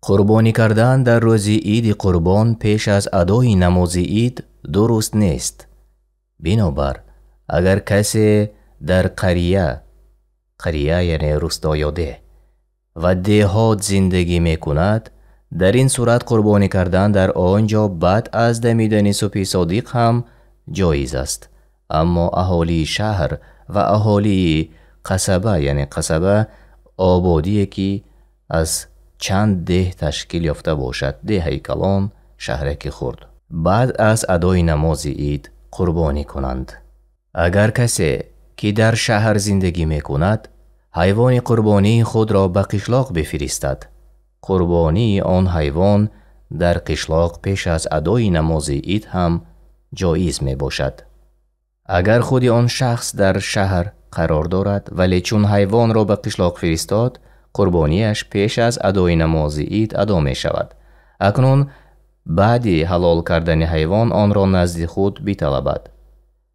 قربانی کردن در روز عید قربان پیش از ادای نماز عید درست نیست. بنابر اگر کسی در قریه یعنی روستا یا ده و دهات زندگی می کند، در این صورت قربانی کردن در آنجا بعد از دمیدن صبح صادق هم جایز است. اما اهالی شهر و اهالی قصبه یعنی قصبه آبادی که از چند ده تشکیل یافته باشد، ده کلان، شهرک خرد، بعد از ادای نماز عید قربانی کنند. اگر کسی که در شهر زندگی می کند حیوان قربانی خود را به قشلاق بفرستد، قربانی آن حیوان در قشلاق پیش از ادای نماز عید هم جایز می باشد. اگر خود آن شخص در شهر قرار دارد ولی چون حیوان را به قشلاق فرستاد، قربانیش پیش از ادای نماز عید ادا می شود. اکنون بعد حلال کردن حیوان آن را نزد خود بطلبد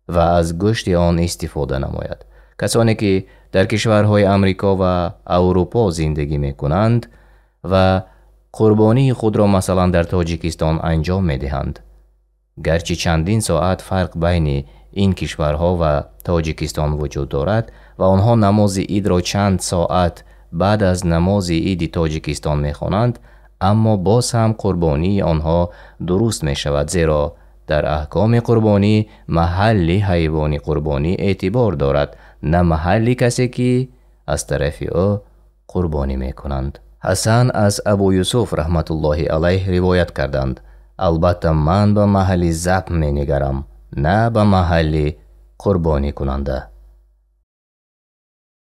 و از گوشت آن استفاده نماید. کسانی که در کشورهای امریکا و اروپا زندگی می کنند و قربانی خود را مثلا در تاجیکستان انجام می دهند، گرچه چندین ساعت فرق بین این کشورها و تاجیکستان وجود دارد و آنها نماز عید را چند ساعت بعد از نماز عید تاجیکستان می خوانند، اما باز هم قربانی آنها درست می شود، زیرا در احکام قربانی محل حیوان قربانی اعتبار دارد، نه محل کسی که از طرف او قربانی می کنند. حسن از ابو یوسف رحمت الله علیه روایت کردند: البته من به محل ذبح می نگرم، نه به محل قربانی کننده.